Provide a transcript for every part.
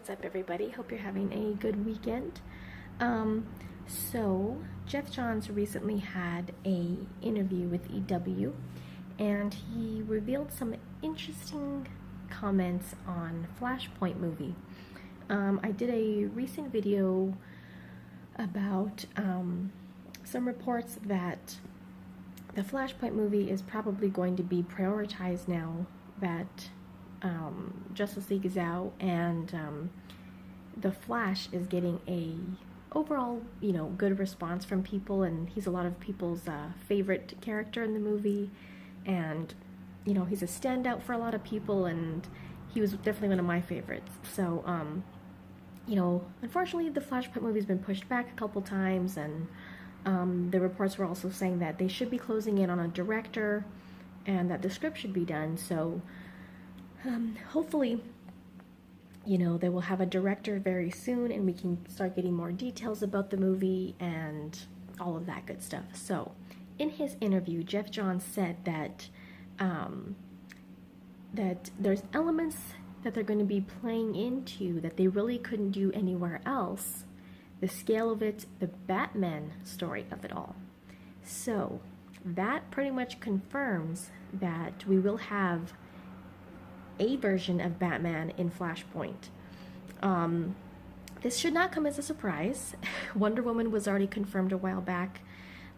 What's up, everybody? Hope you're having a good weekend. So Geoff Johns recently had a interview with EW, and he revealed some interesting comments on Flashpoint movie. I did a recent video about some reports that the Flashpoint movie is probably going to be prioritized now that Justice League is out, and the Flash is getting a overall, good response from people, and he's a lot of people's favorite character in the movie, and he's a standout for a lot of people, and he was definitely one of my favorites. So unfortunately the Flashpoint movie's been pushed back a couple times, and the reports were also saying that they should be closing in on a director and that the script should be done. So hopefully, they will have a director very soon, and we can start getting more details about the movie and all of that good stuff. So, in his interview, Geoff Johns said that that there's elements that they're going to be playing into that they really couldn't do anywhere else. The scale of it, the Batman story of it all. So, that pretty much confirms that we will have a version of Batman in Flashpoint. This should not come as a surprise. Wonder Woman was already confirmed a while back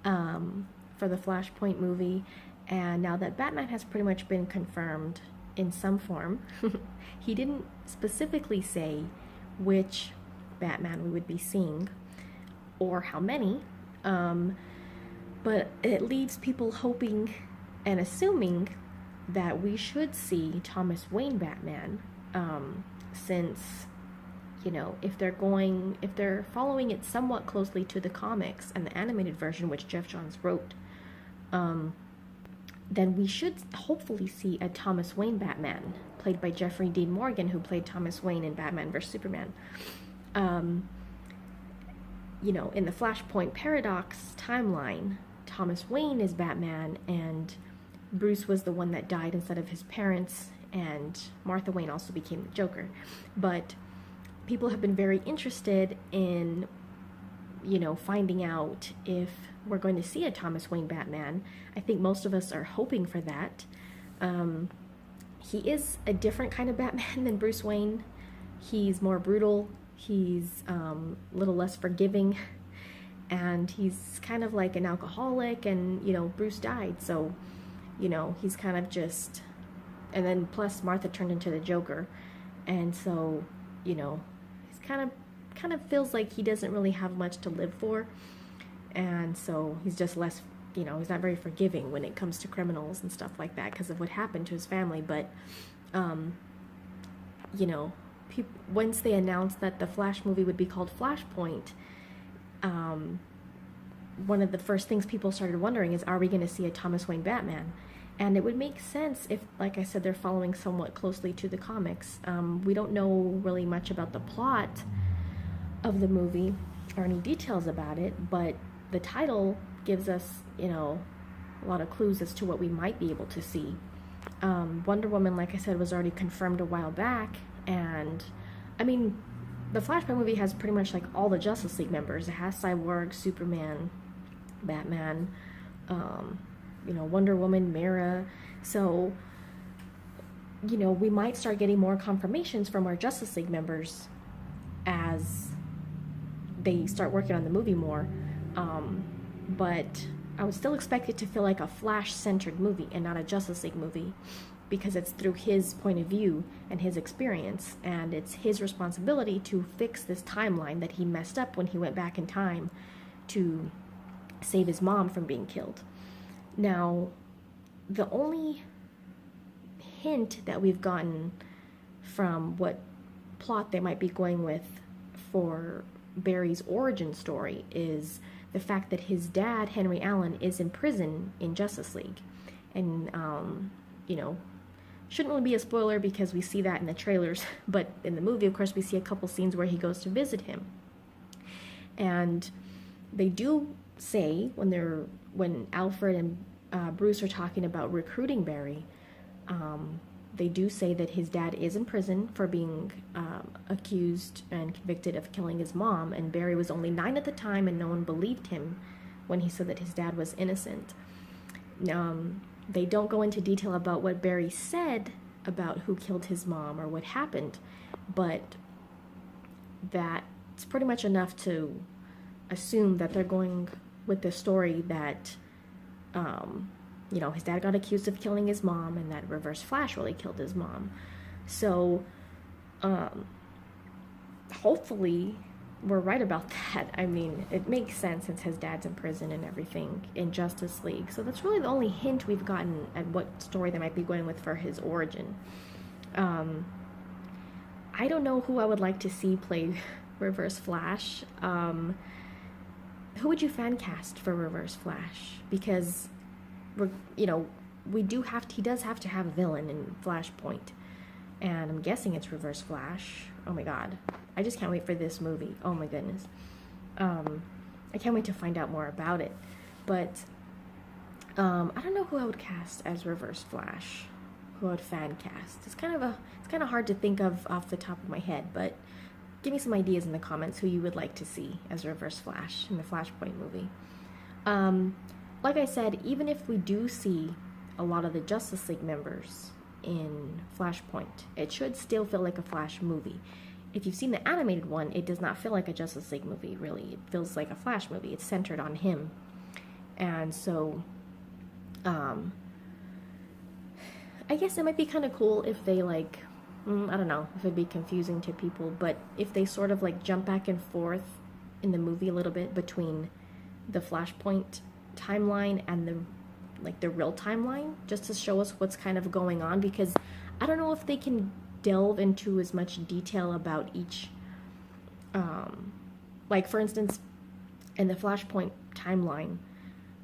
for the Flashpoint movie, and now that Batman has pretty much been confirmed in some form, he didn't specifically say which Batman we would be seeing or how many, but it leaves people hoping and assuming that we should see Thomas Wayne Batman, since, if they're following it somewhat closely to the comics and the animated version, which Geoff Johns wrote, then we should hopefully see a Thomas Wayne Batman, played by Jeffrey Dean Morgan, who played Thomas Wayne in Batman vs. Superman. In the Flashpoint Paradox timeline, Thomas Wayne is Batman, and Bruce was the one that died instead of his parents, and Martha Wayne also became the Joker. But people have been very interested in, finding out if we're going to see a Thomas Wayne Batman. I think most of us are hoping for that. He is a different kind of Batman than Bruce Wayne. He's more brutal. He's a little less forgiving. And he's kind of like an alcoholic, and, Bruce died, so he's kind of just, and then plus Martha turned into the Joker, and so, he's kind of feels like he doesn't really have much to live for, and so he's just less, he's not very forgiving when it comes to criminals and stuff like that because of what happened to his family. But, once they announced that the Flash movie would be called Flashpoint, one of the first things people started wondering is, are we going to see a Thomas Wayne Batman? And it would make sense if, like I said, they're following somewhat closely to the comics. We don't know really much about the plot of the movie or any details about it, but the title gives us, a lot of clues as to what we might be able to see. Wonder Woman, like I said, was already confirmed a while back, and the Flashpoint movie has pretty much like all the Justice League members. It has Cyborg, Superman, Batman, Wonder Woman, Mera. So, we might start getting more confirmations from our Justice League members as they start working on the movie more. But I would still expect it to feel like a Flash-centered movie and not a Justice League movie, because it's through his point of view and his experience, and it's his responsibility to fix this timeline that he messed up when he went back in time to save his mom from being killed. Now, the only hint that we've gotten from what plot they might be going with for Barry's origin story is the fact that his dad, Henry Allen, is in prison in Justice League. And, shouldn't really be a spoiler because we see that in the trailers, but in the movie, of course, we see a couple scenes where he goes to visit him. And they do say, when Alfred and Bruce are talking about recruiting Barry, They do say that his dad is in prison for being accused and convicted of killing his mom, and Barry was only 9 at the time, and no one believed him when he said that his dad was innocent. They don't go into detail about what Barry said about who killed his mom or what happened, but that's pretty much enough to assume that they're going with the story that his dad got accused of killing his mom, and that Reverse Flash really killed his mom. So hopefully we're right about that. I mean, it makes sense since his dad's in prison and everything in Justice League. So that's really the only hint we've gotten at what story they might be going with for his origin. I don't know who I would like to see play Reverse Flash. Who would you fan cast for Reverse Flash? Because he does have to have a villain in Flashpoint, and I'm guessing it's Reverse Flash. Oh my god, I just can't wait for this movie. Oh my goodness. I can't wait to find out more about it. But I don't know who I would cast as Reverse Flash. Who I would fan cast. It's kind of hard to think of off the top of my head, but give me some ideas in the comments who you would like to see as Reverse Flash in the Flashpoint movie. Like I said, even if we do see a lot of the Justice League members in Flashpoint, it should still feel like a Flash movie. If you've seen the animated one, it does not feel like a Justice League movie, really. It feels like a Flash movie. It's centered on him. And so, I guess it might be kind of cool if they, I don't know if it'd be confusing to people, but if they sort of, jump back and forth in the movie a little bit between the Flashpoint timeline and the real timeline, just to show us what's kind of going on, because I don't know if they can delve into as much detail about each, for instance, in the Flashpoint timeline,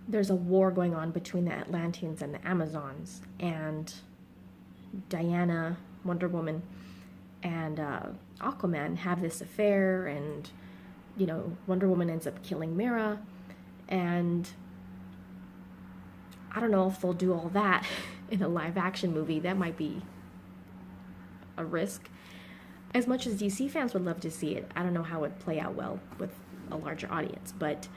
there's a war going on between the Atlanteans and the Amazons, and Diana, Wonder Woman, and Aquaman have this affair, and Wonder Woman ends up killing Mira, and I don't know if they'll do all that in a live action movie. That might be a risk. As much as DC fans would love to see it, I don't know how it would play out well with a larger audience, but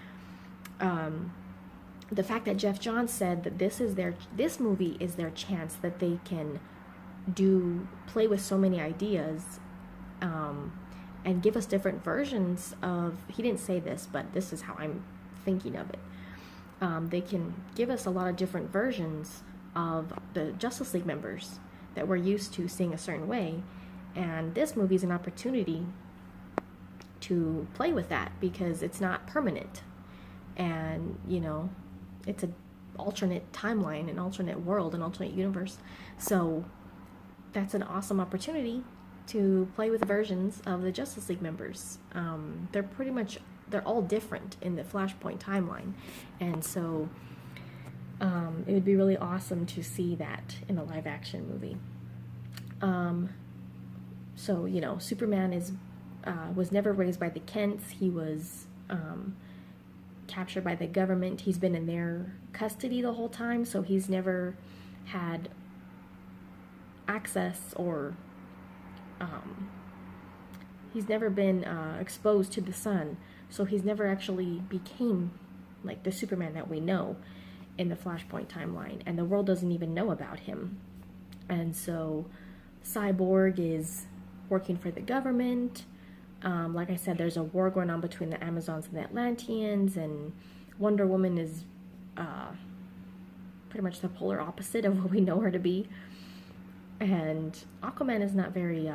the fact that Geoff Johns said that this movie is their chance that they can play with so many ideas, and give us different versions of, he didn't say this, but this is how I'm thinking of it. They can give us a lot of different versions of the Justice League members that we're used to seeing a certain way, and this movie is an opportunity to play with that because it's not permanent, and it's an alternate timeline, an alternate world, an alternate universe. So that's an awesome opportunity to play with versions of the Justice League members. They're all different in the Flashpoint timeline, and so it would be really awesome to see that in a live action movie. So Superman was never raised by the Kents. He was captured by the government. He's been in their custody the whole time, so he's never had access, or he's never been exposed to the sun, so he's never actually became the Superman that we know in the Flashpoint timeline, and the world doesn't even know about him. And so Cyborg is working for the government. Like I said, there's a war going on between the Amazons and the Atlanteans, and Wonder Woman is pretty much the polar opposite of what we know her to be. And Aquaman is not very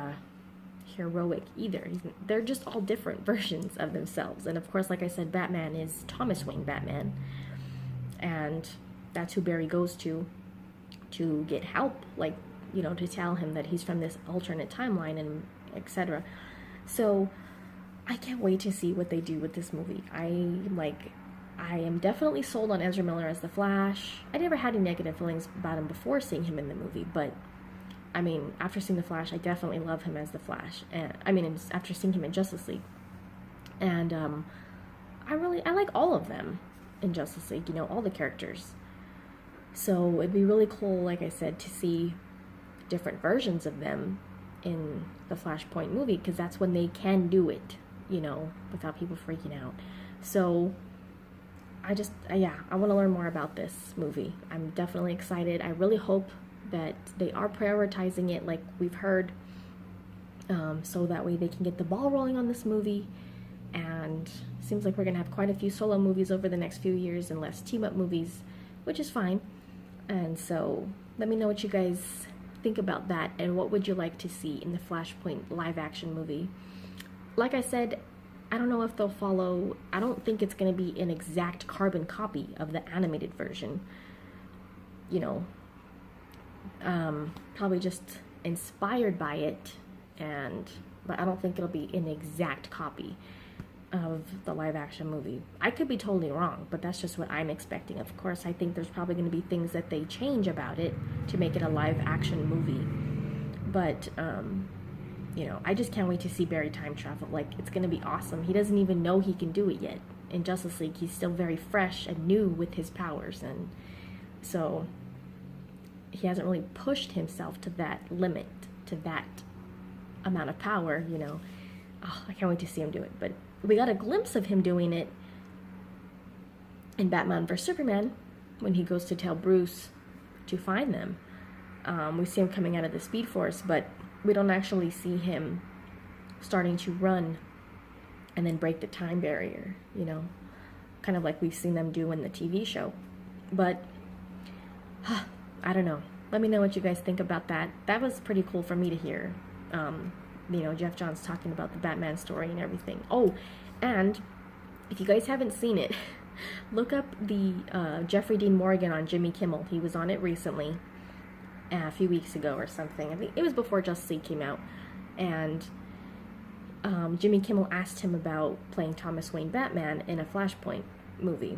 heroic either. They're just all different versions of themselves. And of course, like I said, Batman is Thomas Wayne Batman, and that's who Barry goes to get help, to tell him that he's from this alternate timeline, and etc. So I can't wait to see what they do with this movie. I am definitely sold on Ezra Miller as the Flash. I never had any negative feelings about him before seeing him in the movie, but I mean, after seeing the Flash, I definitely love him as the Flash. And after seeing him in Justice League, and I like all of them in Justice League. All the characters. So it'd be really cool, like I said, to see different versions of them in the Flashpoint movie, because that's when they can do it, you know, without people freaking out. So yeah, I want to learn more about this movie. I'm definitely excited. I really hope that they are prioritizing it like we've heard, so that way they can get the ball rolling on this movie. And it seems like we're going to have quite a few solo movies over the next few years and less team-up movies, which is fine. And so let me know what you guys think about that, and what would you like to see in the Flashpoint live-action movie. Like I said, I don't know if they'll follow, I don't think it's going to be an exact carbon copy of the animated version. You know, probably just inspired by it, but I don't think it'll be an exact copy of the live-action movie. I could be totally wrong, but that's just what I'm expecting. Of course, I think there's probably going to be things that they change about it to make it a live-action movie. But, you know, I just can't wait to see Barry time travel. Like, it's going to be awesome. He doesn't even know he can do it yet. In Justice League, he's still very fresh and new with his powers, and so he hasn't really pushed himself to that limit, to that amount of power, you know. Oh, I can't wait to see him do it. But we got a glimpse of him doing it in Batman vs. Superman when he goes to tell Bruce to find them. We see him coming out of the Speed Force, but we don't actually see him starting to run and then break the time barrier, you know, kind of like we've seen them do in the TV show. But I don't know. Let me know what you guys think about that. That was pretty cool for me to hear. You know, Geoff Johns talking about the Batman story and everything. Oh, and if you guys haven't seen it, look up the Jeffrey Dean Morgan on Jimmy Kimmel. He was on it recently, a few weeks ago or something. I think it was before Justice League came out. And Jimmy Kimmel asked him about playing Thomas Wayne Batman in a Flashpoint movie.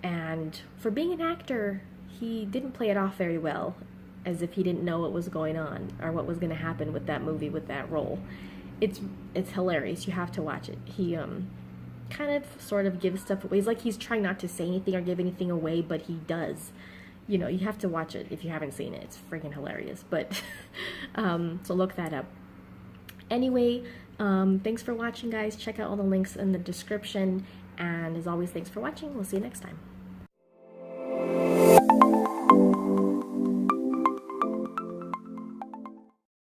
And for being an actor, he didn't play it off very well, as if he didn't know what was going on or what was going to happen with that movie, with that role. It's hilarious. You have to watch it. He kind of sort of gives stuff away. He's like he's trying not to say anything or give anything away, but he does. You know, you have to watch it if you haven't seen it. It's freaking hilarious. But so look that up. Anyway, thanks for watching, guys. Check out all the links in the description. And as always, thanks for watching. We'll see you next time.